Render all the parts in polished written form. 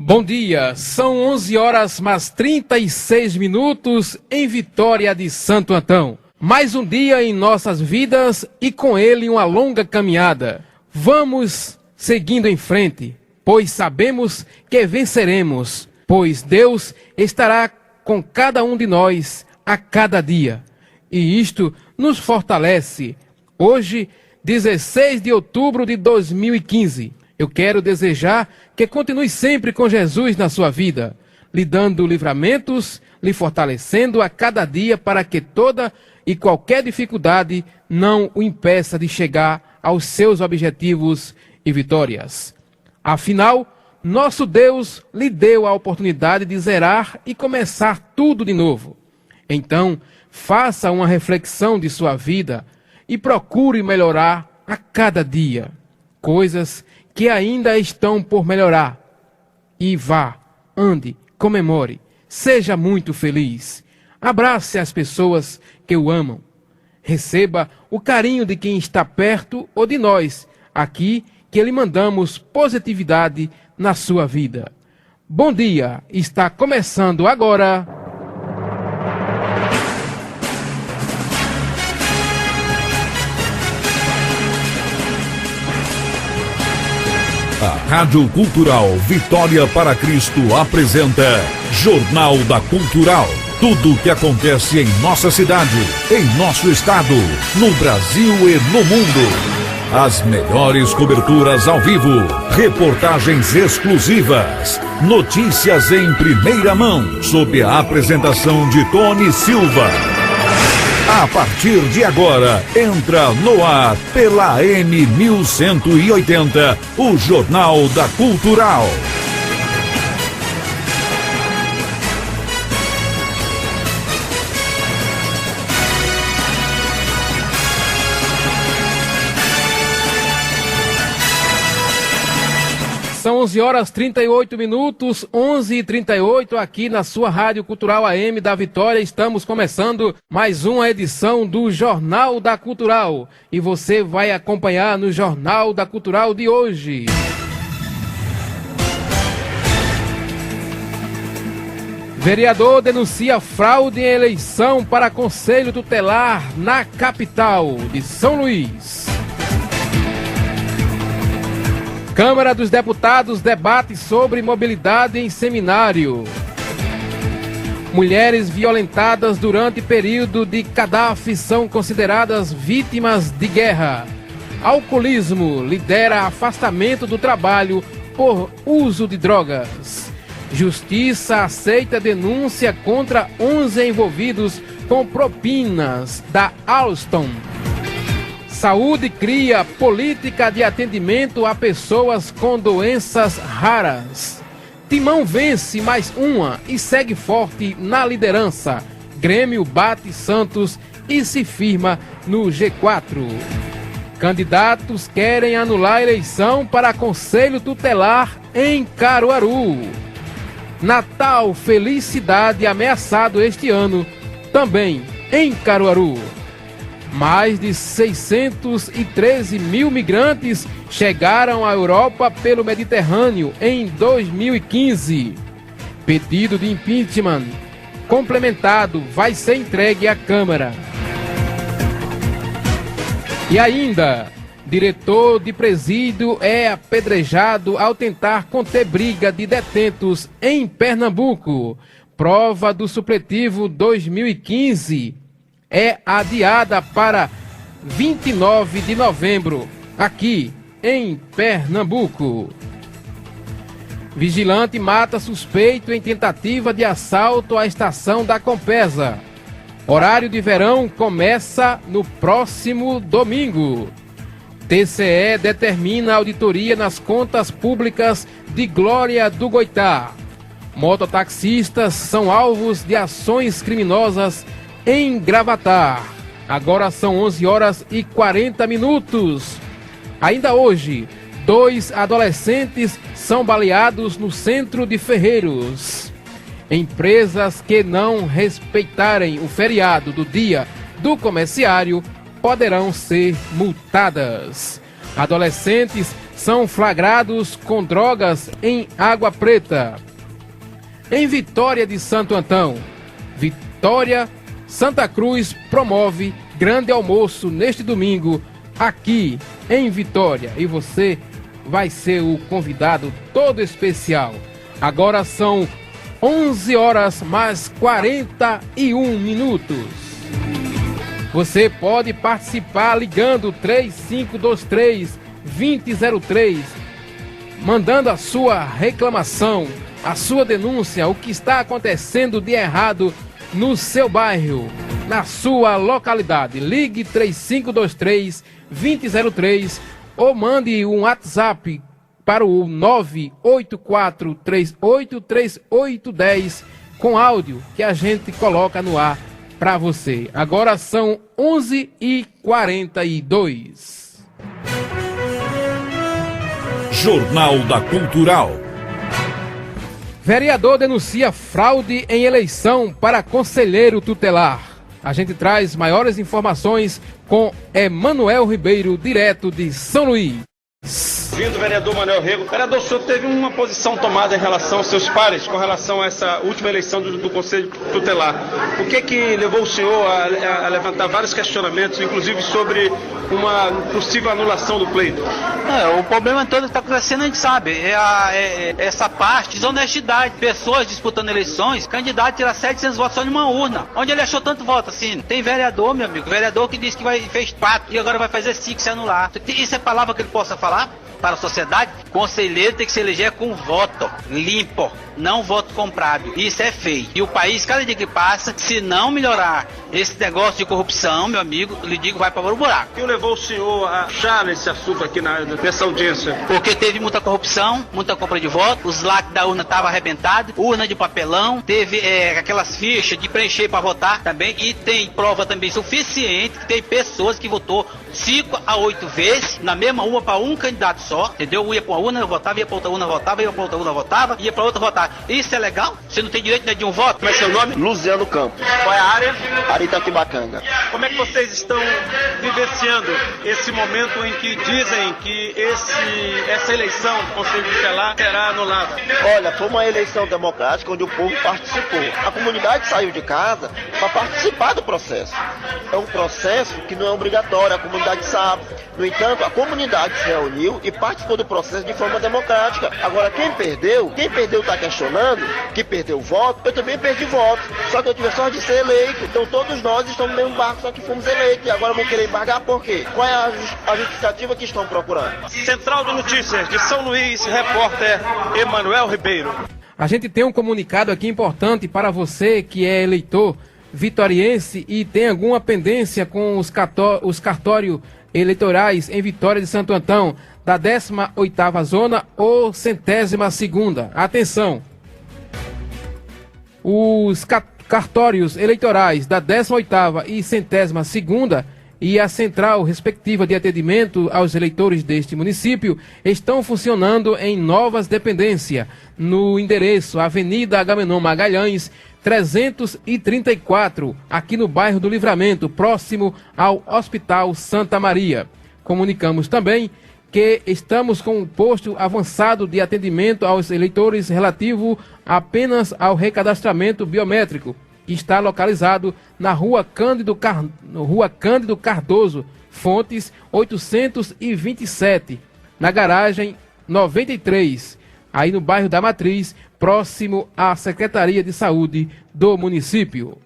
Bom dia, são 11 horas mais 36 minutos em Vitória de Santo Antão. Mais um dia em nossas vidas e com ele uma longa caminhada. Vamos seguindo em frente, pois sabemos que venceremos, pois Deus estará com cada um de nós a cada dia. E isto nos fortalece. Hoje, 16 de outubro de 2015, eu quero desejar que continue sempre com Jesus na sua vida, lhe dando livramentos, lhe fortalecendo a cada dia para que toda e qualquer dificuldade não o impeça de chegar aos seus objetivos e vitórias. Afinal, nosso Deus lhe deu a oportunidade de zerar e começar tudo de novo. Então, faça uma reflexão de sua vida e procure melhorar a cada dia coisas que ainda estão por melhorar. E vá, ande, comemore, seja muito feliz. Abrace as pessoas que o amam. Receba o carinho de quem está perto ou de nós, aqui que lhe mandamos positividade na sua vida. Bom dia, está começando agora. A Rádio Cultural Vitória para Cristo apresenta Jornal da Cultural. Tudo o que acontece em nossa cidade, em nosso estado, no Brasil e no mundo. As melhores coberturas ao vivo, reportagens exclusivas, notícias em primeira mão, sob a apresentação de Tony Silva. A partir de agora, entra no ar pela M1180, o Jornal da Cultural. São 11 horas 38 minutos, 11h38 aqui na sua Rádio Cultural AM da Vitória. Estamos começando mais uma edição do Jornal da Cultural. E você vai acompanhar no Jornal da Cultural de hoje. Vereador denuncia fraude em eleição para Conselho Tutelar na capital de São Luís. Câmara dos Deputados debate sobre mobilidade em seminário. Mulheres violentadas durante período de Gaddafi são consideradas vítimas de guerra. Alcoolismo lidera afastamento do trabalho por uso de drogas. Justiça aceita denúncia contra 11 envolvidos com propinas da Alstom. Saúde cria política de atendimento a pessoas com doenças raras. Timão vence mais uma e segue forte na liderança. Grêmio bate Santos e se firma no G4. Candidatos querem anular a eleição para Conselho Tutelar em Caruaru. Natal Felicidade ameaçado este ano, também em Caruaru. Mais de 613 mil migrantes chegaram à Europa pelo Mediterrâneo em 2015. Pedido de impeachment complementado vai ser entregue à Câmara. E ainda, diretor de presídio é apedrejado ao tentar conter briga de detentos em Pernambuco. Prova do supletivo 2015 é adiada para 29 de novembro, aqui em Pernambuco. Vigilante mata suspeito em tentativa de assalto à estação da Compesa. Horário de verão começa no próximo domingo. TCE determina auditoria nas contas públicas de Glória do Goitá. Mototaxistas são alvos de ações criminosas em Gravatar. Agora são 11 horas e 40 minutos. Ainda hoje, 2 adolescentes são baleados no centro de Ferreiros. Empresas que não respeitarem o feriado do Dia do Comerciário poderão ser multadas. Adolescentes são flagrados com drogas em Água Preta. Em Vitória de Santo Antão, Vitória, Santa Cruz promove grande almoço neste domingo aqui em Vitória. E você vai ser o convidado todo especial. Agora são 11 horas mais 41 minutos. Você pode participar ligando 3523-2003, mandando a sua reclamação, a sua denúncia, o que está acontecendo de errado no seu bairro, na sua localidade. Ligue 3523-2003 ou mande um WhatsApp para o 984383810 com áudio que a gente coloca no ar para você. Agora são 11h42. Jornal da Cultural. Vereador denuncia fraude em eleição para conselheiro tutelar. A gente traz maiores informações com Emanuel Ribeiro, direto de São Luís. Vindo, vereador Manuel Rego. Vereador, o senhor teve uma posição tomada em relação aos seus pares, com relação a essa última eleição do Conselho Tutelar. O que levou o senhor a levantar vários questionamentos, inclusive sobre uma possível anulação do pleito? O problema todo que está acontecendo, a gente sabe, essa parte de desonestidade. Pessoas disputando eleições, candidato tira 700 votos só em uma urna. Onde ele achou tanto voto assim? Tem vereador, meu amigo, vereador que disse que fez 4 e agora vai fazer 5 se anular. Isso é palavra que ele possa falar para a sociedade? Conselheiro tem que se eleger com voto limpo, não voto comprado. Isso é feio. E o país, cada dia que passa, se não melhorar esse negócio de corrupção, meu amigo, lhe digo, vai para o buraco. O que levou o senhor a achar nesse assunto aqui nessa audiência? Porque teve muita corrupção, muita compra de voto, os lacres da urna estavam arrebentados, urna de papelão, teve aquelas fichas de preencher para votar também, e tem prova também suficiente que tem pessoas que votou 5 a 8 vezes na mesma urna para um candidato só, entendeu? Ia para uma urna, votava, ia para outra urna, votava, ia para outra urna, votava, ia para outra, votava. Isso é legal? Você não tem direito de um voto? Como é seu nome? Luziano Campos. Qual é a área? Itaquibacanga. Como é que vocês estão vivenciando esse momento em que dizem que essa eleição do Conselho Tutelar será anulada? Olha, foi uma eleição democrática onde o povo participou. A comunidade saiu de casa para participar do processo. É um processo que não é obrigatório, a comunidade sabe. No entanto, a comunidade se reuniu e participou do processo de forma democrática. Agora, quem perdeu está questionando que perdeu o voto. Eu também perdi voto, só que eu tive a sorte de ser eleito. Então todos nós estamos no mesmo barco, só que fomos eleitos. E agora vão querer embargar por quê? Qual é a justificativa que estão procurando? Central de Notícias de São Luís, repórter Emanuel Ribeiro. A gente tem um comunicado aqui importante para você que é eleitor vitoriense e tem alguma pendência com os cartórios eleitorais em Vitória de Santo Antão, da 18ª zona ou 102ª. Atenção! Os cartórios eleitorais da 18ª e 102ª e a central respectiva de atendimento aos eleitores deste município estão funcionando em novas dependências, no endereço Avenida Agamenon Magalhães, 334, aqui no bairro do Livramento, próximo ao Hospital Santa Maria. Comunicamos também que estamos com um posto avançado de atendimento aos eleitores relativo apenas ao recadastramento biométrico, que está localizado na Rua Cândido Cardoso, Fontes 827, na garagem 93, aí no bairro da Matriz, próximo à Secretaria de Saúde do município.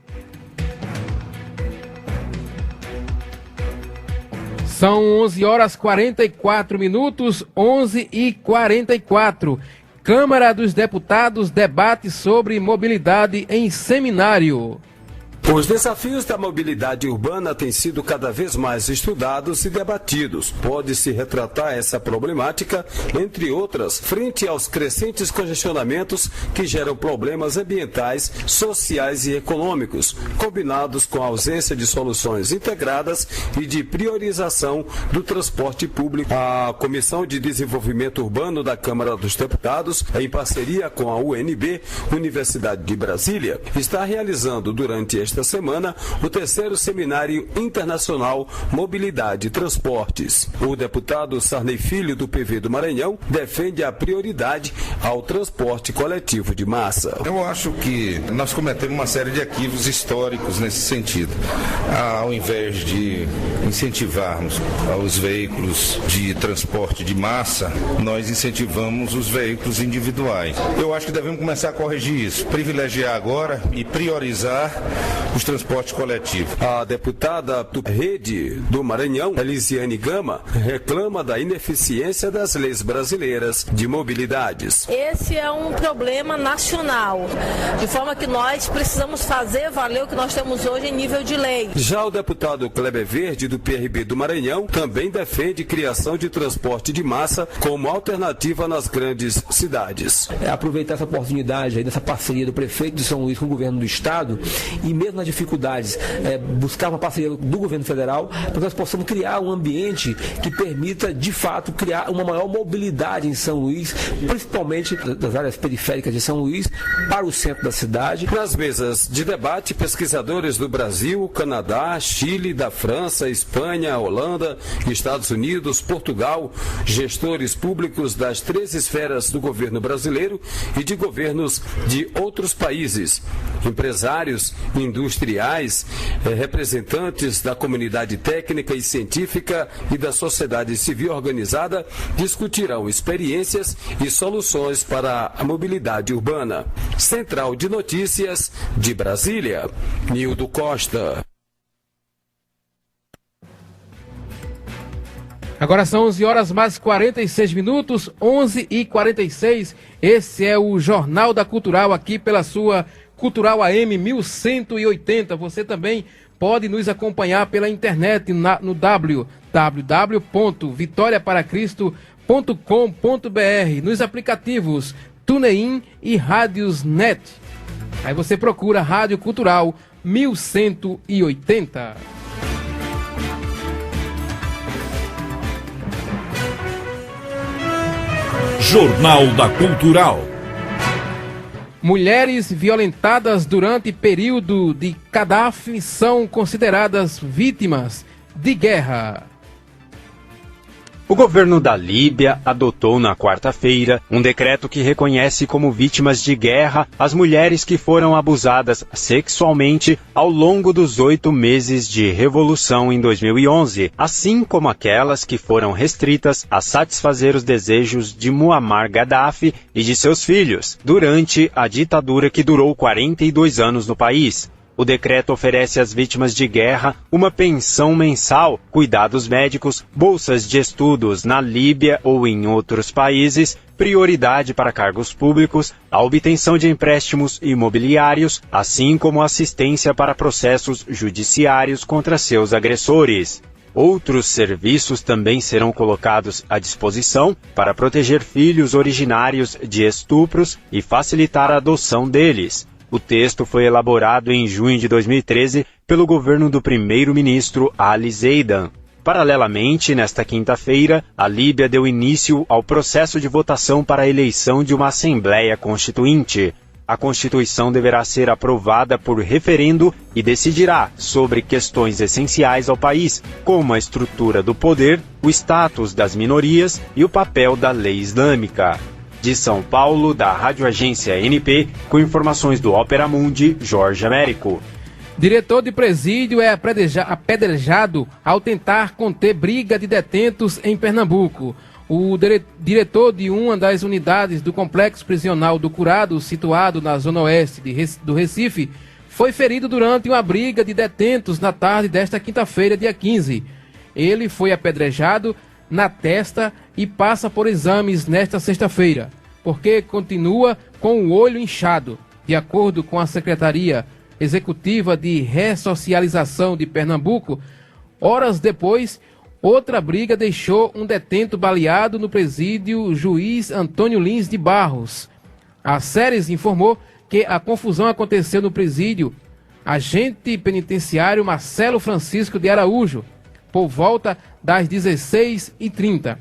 São 11 horas 44 minutos, 11h44. Câmara dos Deputados debate sobre mobilidade em seminário. Os desafios da mobilidade urbana têm sido cada vez mais estudados e debatidos. Pode-se retratar essa problemática, entre outras, frente aos crescentes congestionamentos que geram problemas ambientais, sociais e econômicos, combinados com a ausência de soluções integradas e de priorização do transporte público. A Comissão de Desenvolvimento Urbano da Câmara dos Deputados, em parceria com a UNB, Universidade de Brasília, está realizando durante esta nesta semana o 3º Seminário Internacional Mobilidade e Transportes. O deputado Sarney Filho, do PV do Maranhão, defende a prioridade ao transporte coletivo de massa. Eu acho que nós cometemos uma série de equívocos históricos nesse sentido. Ao invés de incentivarmos os veículos de transporte de massa, nós incentivamos os veículos individuais. Eu acho que devemos começar a corrigir isso, privilegiar agora e priorizar os transportes coletivos. A deputada do Rede do Maranhão, Elisiane Gama, reclama da ineficiência das leis brasileiras de mobilidades. Esse é um problema nacional, de forma que nós precisamos fazer valer o que nós temos hoje em nível de lei. Já o deputado Kleber Verde, do PRB do Maranhão, também defende criação de transporte de massa como alternativa nas grandes cidades. Aproveitar essa oportunidade aí dessa parceria do prefeito de São Luís com o governo do estado e mesmo nas dificuldades, buscar uma parceria do governo federal para que nós possamos criar um ambiente que permita, de fato, criar uma maior mobilidade em São Luís, principalmente das áreas periféricas de São Luís para o centro da cidade. Nas mesas de debate, pesquisadores do Brasil, Canadá, Chile, da França, Espanha, Holanda, Estados Unidos, Portugal, gestores públicos das 3 esferas do governo brasileiro e de governos de outros países, empresários, industriais, representantes da comunidade técnica e científica e da sociedade civil organizada discutirão experiências e soluções para a mobilidade urbana. Central de Notícias de Brasília, Nildo Costa. Agora são 11 horas mais 46 minutos, 11h46. Esse é o Jornal da Cultural aqui pela sua Cultural AM 1180. Você também pode nos acompanhar pela internet no www.vitoriaparacristo.com.br, nos aplicativos TuneIn e Rádios.net. Aí você procura Rádio Cultural 1180. Jornal da Cultural. Mulheres violentadas durante período de Gaddafi são consideradas vítimas de guerra. O governo da Líbia adotou na quarta-feira um decreto que reconhece como vítimas de guerra as mulheres que foram abusadas sexualmente ao longo dos 8 meses de revolução em 2011, assim como aquelas que foram restritas a satisfazer os desejos de Muammar Gaddafi e de seus filhos, durante a ditadura que durou 42 anos no país. O decreto oferece às vítimas de guerra uma pensão mensal, cuidados médicos, bolsas de estudos na Líbia ou em outros países, prioridade para cargos públicos, a obtenção de empréstimos imobiliários, assim como assistência para processos judiciários contra seus agressores. Outros serviços também serão colocados à disposição para proteger filhos originários de estupros e facilitar a adoção deles. O texto foi elaborado em junho de 2013 pelo governo do primeiro-ministro Ali Zeidan. Paralelamente, nesta quinta-feira, a Líbia deu início ao processo de votação para a eleição de uma Assembleia Constituinte. A Constituição deverá ser aprovada por referendo e decidirá sobre questões essenciais ao país, como a estrutura do poder, o status das minorias e o papel da lei islâmica. De São Paulo, da Rádio Agência NP, com informações do Ópera Mundi, Jorge Américo. Diretor de presídio é apedrejado ao tentar conter briga de detentos em Pernambuco. O diretor de uma das unidades do complexo prisional do Curado, situado na zona oeste do Recife, foi ferido durante uma briga de detentos na tarde desta quinta-feira, dia 15. Ele foi apedrejado na testa e passa por exames nesta sexta-feira, porque continua com o olho inchado. De acordo com a Secretaria Executiva de Ressocialização de Pernambuco, horas depois, outra briga deixou um detento baleado no presídio Juiz Antônio Lins de Barros. A Ceres informou que a confusão aconteceu no presídio Agente Penitenciário Marcelo Francisco de Araújo, por volta das 16h30.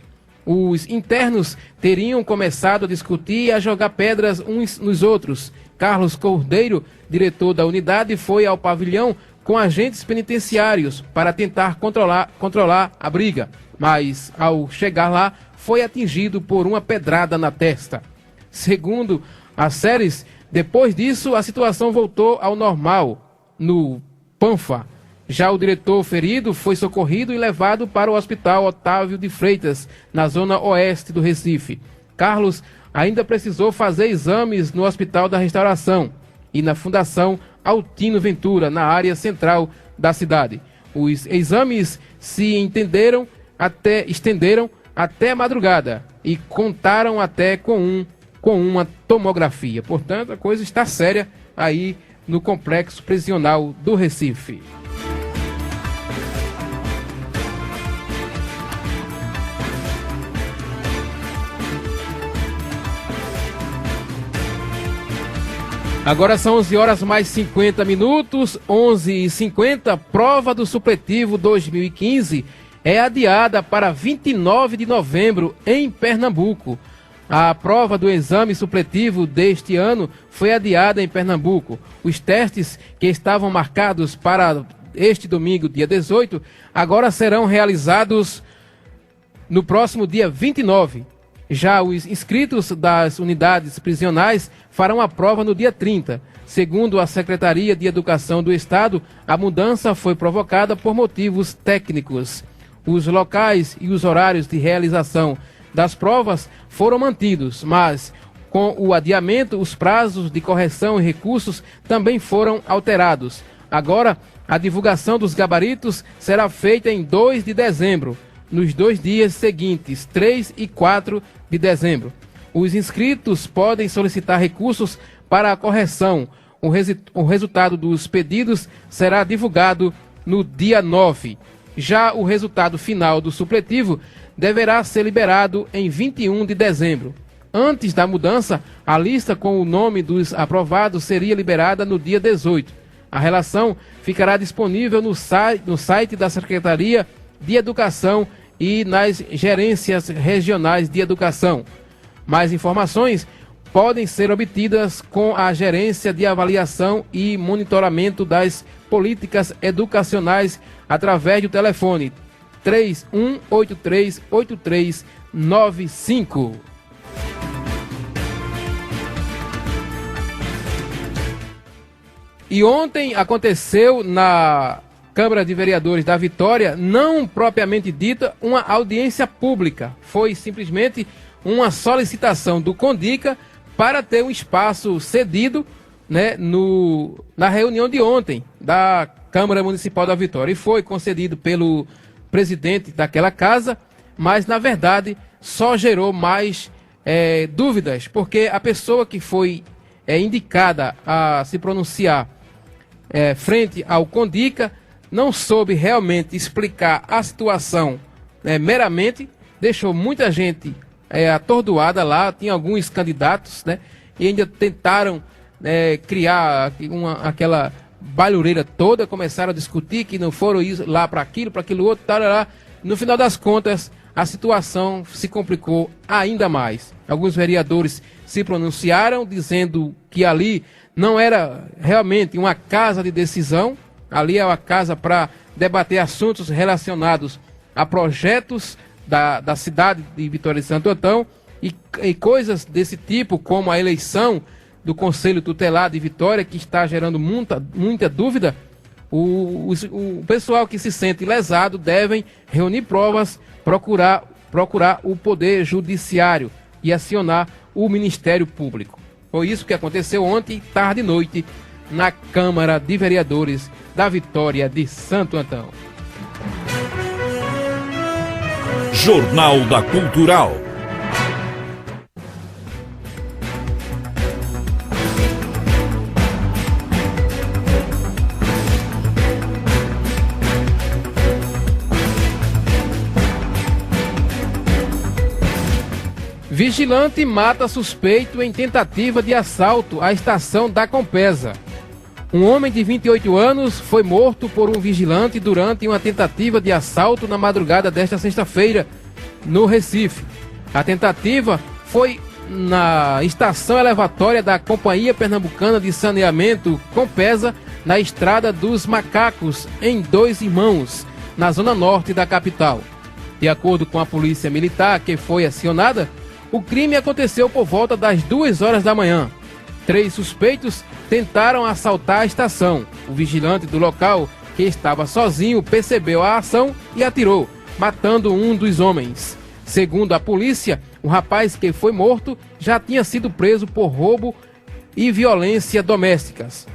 Os internos teriam começado a discutir e a jogar pedras uns nos outros. Carlos Cordeiro, diretor da unidade, foi ao pavilhão com agentes penitenciários para tentar controlar a briga, mas ao chegar lá foi atingido por uma pedrada na testa. Segundo as séries, depois disso a situação voltou ao normal no Panfa. Já o diretor ferido foi socorrido e levado para o Hospital Otávio de Freitas, na zona oeste do Recife. Carlos ainda precisou fazer exames no Hospital da Restauração e na Fundação Altino Ventura, na área central da cidade. Os exames se estenderam até a madrugada e contaram até com uma tomografia. Portanto, a coisa está séria aí no Complexo Prisional do Recife. Agora são 11 horas mais 50 minutos, 11h50. Prova do supletivo 2015 é adiada para 29 de novembro em Pernambuco. A prova do exame supletivo deste ano foi adiada em Pernambuco. Os testes que estavam marcados para este domingo, dia 18, agora serão realizados no próximo dia 29. Já os inscritos das unidades prisionais farão a prova no dia 30. Segundo a Secretaria de Educação do Estado, a mudança foi provocada por motivos técnicos. Os locais e os horários de realização das provas foram mantidos, mas com o adiamento, os prazos de correção e recursos também foram alterados. Agora, a divulgação dos gabaritos será feita em 2 de dezembro. Nos 2 dias seguintes, 3 e 4 de dezembro. Os inscritos podem solicitar recursos para a correção. O resultado dos pedidos será divulgado no dia 9. Já o resultado final do supletivo deverá ser liberado em 21 de dezembro. Antes da mudança, a lista com o nome dos aprovados seria liberada no dia 18. A relação ficará disponível no site da Secretaria de Educação e nas gerências regionais de educação. Mais informações podem ser obtidas com a Gerência de Avaliação e Monitoramento das Políticas Educacionais através do telefone 31838395. E ontem aconteceu na Câmara de Vereadores da Vitória, não propriamente dita, uma audiência pública. Foi simplesmente uma solicitação do Condica para ter um espaço cedido, né, na reunião de ontem da Câmara Municipal da Vitória. E foi concedido pelo presidente daquela casa, mas na verdade só gerou mais dúvidas, porque a pessoa que foi indicada a se pronunciar frente ao Condica não soube realmente explicar a situação meramente, deixou muita gente atordoada lá. Tinha alguns candidatos, né, e ainda tentaram criar aquela balhureira toda, começaram a discutir que não foram ir lá para aquilo outro, tal, lá. No final das contas, a situação se complicou ainda mais. Alguns vereadores se pronunciaram dizendo que ali não era realmente uma casa de decisão. Ali é uma casa para debater assuntos relacionados a projetos da cidade de Vitória de Santo Antão e coisas desse tipo, como a eleição do Conselho Tutelar de Vitória, que está gerando muita dúvida. O pessoal que se sente lesado devem reunir provas, procurar o Poder Judiciário e acionar o Ministério Público. Foi isso que aconteceu ontem, tarde e noite, na Câmara de Vereadores da Vitória de Santo Antão. Jornal da Cultural. Vigilante mata suspeito em tentativa de assalto à estação da Compesa. Um homem de 28 anos foi morto por um vigilante durante uma tentativa de assalto na madrugada desta sexta-feira, no Recife. A tentativa foi na estação elevatória da Companhia Pernambucana de Saneamento Compesa, na Estrada dos Macacos, em Dois Irmãos, na zona norte da capital. De acordo com a polícia militar que foi acionada, o crime aconteceu por volta das 2 horas da manhã. 3 suspeitos tentaram assaltar a estação. O vigilante do local, que estava sozinho, percebeu a ação e atirou, matando um dos homens. Segundo a polícia, o rapaz que foi morto já tinha sido preso por roubo e violência domésticas.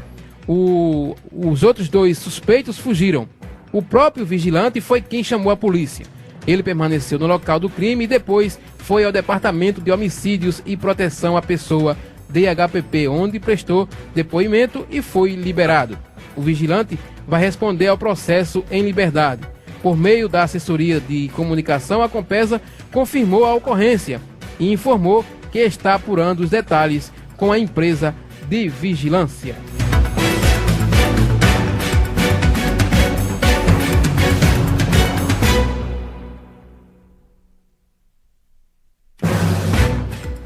Os outros 2 suspeitos fugiram. O próprio vigilante foi quem chamou a polícia. Ele permaneceu no local do crime e depois foi ao Departamento de Homicídios e Proteção à Pessoa, DHPP, onde prestou depoimento e foi liberado. O vigilante vai responder ao processo em liberdade. Por meio da assessoria de comunicação, a Compesa confirmou a ocorrência e informou que está apurando os detalhes com a empresa de vigilância.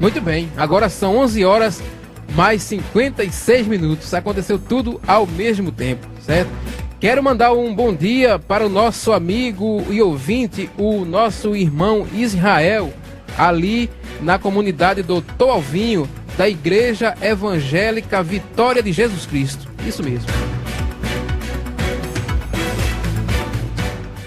Muito bem, agora são 11 horas mais 56 minutos. Aconteceu tudo ao mesmo tempo, certo? Quero mandar um bom dia para o nosso amigo e ouvinte, o nosso irmão Israel, ali na comunidade do Alvinho, da Igreja Evangélica Vitória de Jesus Cristo. Isso mesmo.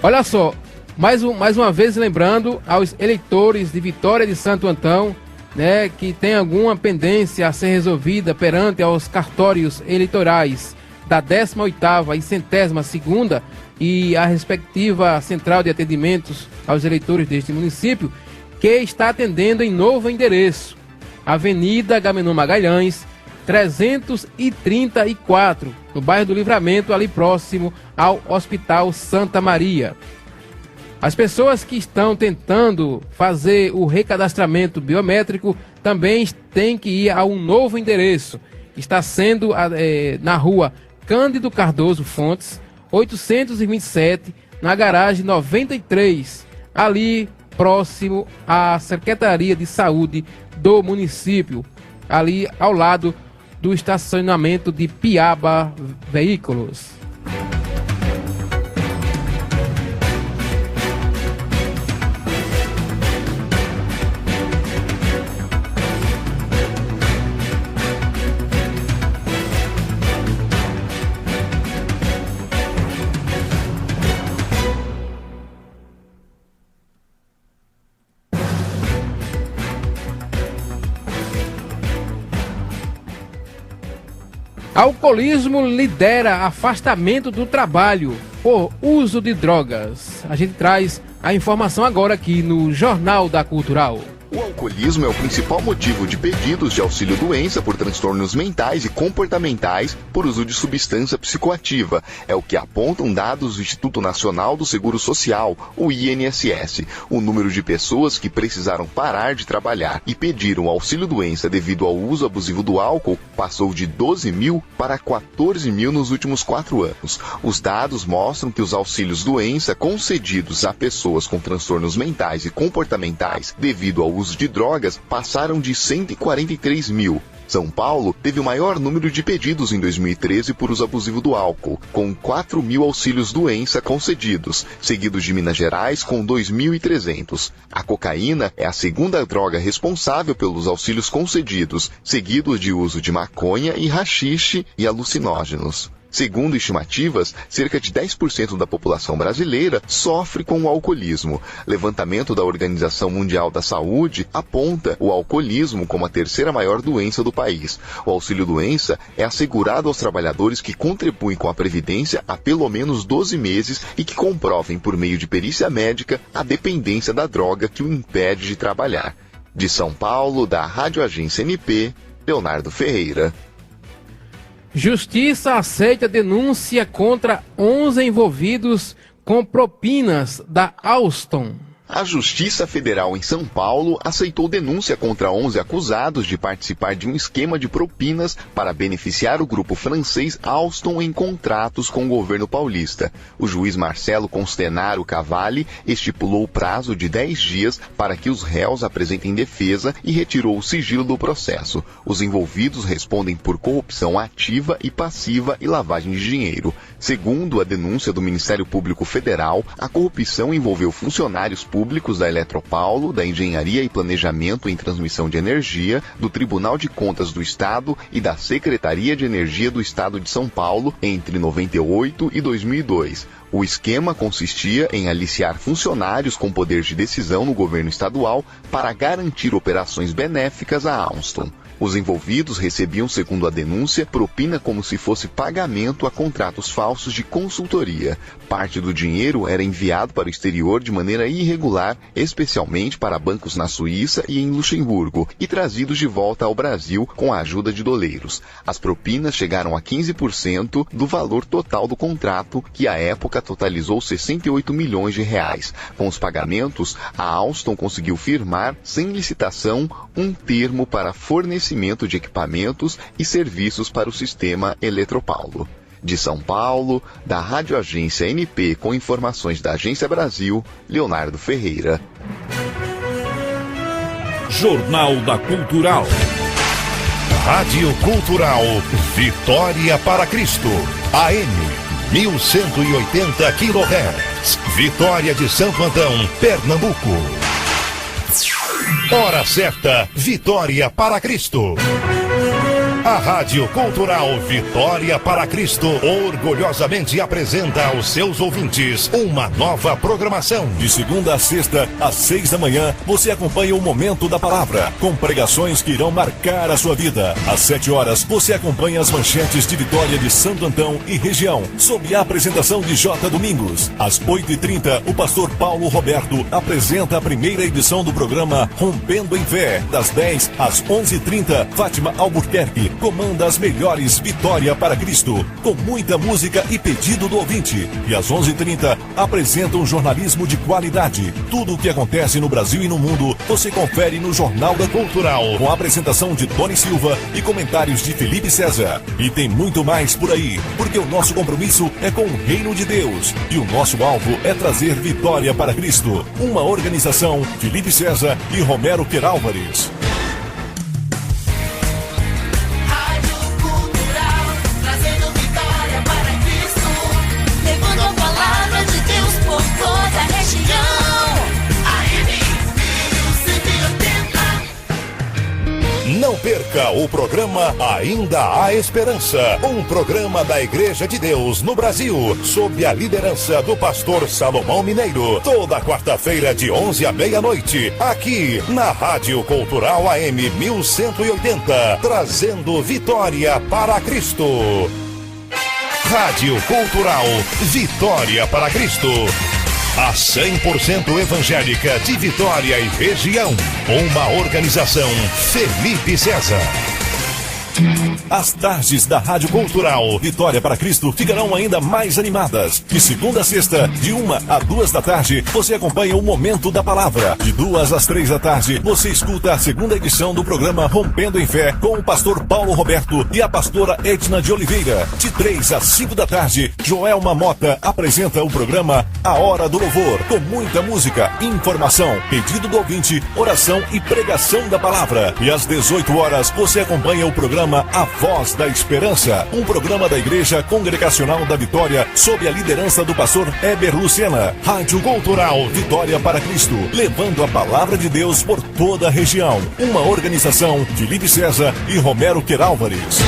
Olha só, mais uma vez lembrando aos eleitores de Vitória de Santo Antão, né, que tem alguma pendência a ser resolvida perante aos cartórios eleitorais da 18ª e 102ª e a respectiva central de atendimentos aos eleitores deste município, que está atendendo em novo endereço, Avenida Agamenon Magalhães, 334, no bairro do Livramento, ali próximo ao Hospital Santa Maria. As pessoas que estão tentando fazer o recadastramento biométrico também têm que ir a um novo endereço. Está sendo na rua Cândido Cardoso Fontes, 827, na garagem 93, ali próximo à Secretaria de Saúde do município, ali ao lado do estacionamento de Piaba Veículos. Alcoolismo lidera afastamento do trabalho por uso de drogas. A gente traz a informação agora aqui no Jornal da Cultural. O alcoolismo é o principal motivo de pedidos de auxílio-doença por transtornos mentais e comportamentais por uso de substância psicoativa. É o que apontam dados do Instituto Nacional do Seguro Social, o INSS. O número de pessoas que precisaram parar de trabalhar e pediram auxílio-doença devido ao uso abusivo do álcool passou de 12 mil para 14 mil nos últimos 4 anos. Os dados mostram que os auxílios-doença concedidos a pessoas com transtornos mentais e comportamentais devido ao uso de drogas passaram de 143 mil. São Paulo teve o maior número de pedidos em 2013 por uso abusivo do álcool, com 4 mil auxílios-doença concedidos, seguidos de Minas Gerais com 2.300. A cocaína é a segunda droga responsável pelos auxílios concedidos, seguidos de uso de maconha e haxixe e alucinógenos. Segundo estimativas, cerca de 10% da população brasileira sofre com o alcoolismo. Levantamento da Organização Mundial da Saúde aponta o alcoolismo como a terceira maior doença do país. O auxílio-doença é assegurado aos trabalhadores que contribuem com a Previdência há pelo menos 12 meses e que comprovem por meio de perícia médica a dependência da droga que o impede de trabalhar. De São Paulo, da Rádio Agência MP, Leonardo Ferreira. Justiça aceita denúncia contra 11 envolvidos com propinas da Alstom. A Justiça Federal em São Paulo aceitou denúncia contra 11 acusados de participar de um esquema de propinas para beneficiar o grupo francês Alstom em contratos com o governo paulista. O juiz Marcelo Constenaro Cavalli estipulou o prazo de 10 dias para que os réus apresentem defesa e retirou o sigilo do processo. Os envolvidos respondem por corrupção ativa e passiva e lavagem de dinheiro. Segundo a denúncia do Ministério Público Federal, a corrupção envolveu funcionários públicos da Eletropaulo, da Engenharia e Planejamento em Transmissão de Energia, do Tribunal de Contas do Estado e da Secretaria de Energia do Estado de São Paulo entre 98 e 2002. O esquema consistia em aliciar funcionários com poder de decisão no governo estadual para garantir operações benéficas à Alstom. Os envolvidos recebiam, segundo a denúncia, propina como se fosse pagamento a contratos falsos de consultoria. Parte do dinheiro era enviado para o exterior de maneira irregular, especialmente para bancos na Suíça e em Luxemburgo, e trazidos de volta ao Brasil com a ajuda de doleiros. As propinas chegaram a 15% do valor total do contrato, que à época totalizou 68 milhões de reais. Com os pagamentos, a Alstom conseguiu firmar, sem licitação, um termo para fornecimento de equipamentos e serviços para o sistema Eletropaulo. De São Paulo, da Rádio Agência NP, com informações da Agência Brasil, Leonardo Ferreira. Jornal da Cultural. Rádio Cultural Vitória para Cristo. AM 1180 kHz. Vitória de Santo Antão, Pernambuco. Hora certa, Vitória para Cristo. A Rádio Cultural Vitória para Cristo orgulhosamente apresenta aos seus ouvintes uma nova programação. De segunda a sexta, às 6 da manhã, você acompanha o Momento da Palavra, com pregações que irão marcar a sua vida. Às 7 horas, você acompanha as manchetes de Vitória de Santo Antão e região, sob a apresentação de J. Domingos. Às 8h30, o pastor Paulo Roberto apresenta a primeira edição do programa Rompendo em Fé. Das 10 às 11h30, Fátima Albuquerque comanda as melhores Vitória para Cristo, com muita música e pedido do ouvinte. E às 11h30, apresenta um jornalismo de qualidade. Tudo o que acontece no Brasil e no mundo, você confere no Jornal da Cultural, com a apresentação de Tony Silva e comentários de Felipe César. E tem muito mais por aí, porque o nosso compromisso é com o Reino de Deus. E o nosso alvo é trazer Vitória para Cristo. Uma organização Felipe César e Romero Querálvares. Não perca o programa Ainda há Esperança, um programa da Igreja de Deus no Brasil, sob a liderança do pastor Salomão Mineiro, toda quarta-feira de 11 à meia-noite, aqui na Rádio Cultural AM 1180, trazendo Vitória para Cristo. Rádio Cultural Vitória para Cristo. A 100% evangélica de Vitória e região. Uma organização Felipe César. As tardes da Rádio Cultural Vitória para Cristo ficarão ainda mais animadas. De segunda a sexta, de 1 a 2 da tarde, você acompanha o Momento da Palavra. De 2 às 3 da tarde, você escuta a segunda edição do programa Rompendo em Fé, com o pastor Paulo Roberto e a pastora Edna de Oliveira. De 3 às 5 da tarde, Joelma Mota apresenta o programa A Hora do Louvor, com muita música, informação, pedido do ouvinte, oração e pregação da palavra. E às 18 horas, você acompanha o programa A Voz da Esperança, um programa da Igreja Congregacional da Vitória, sob a liderança do pastor Heber Lucena. Rádio Cultural Vitória para Cristo, levando a palavra de Deus por toda a região. Uma organização Felipe César e Romero Querálvares.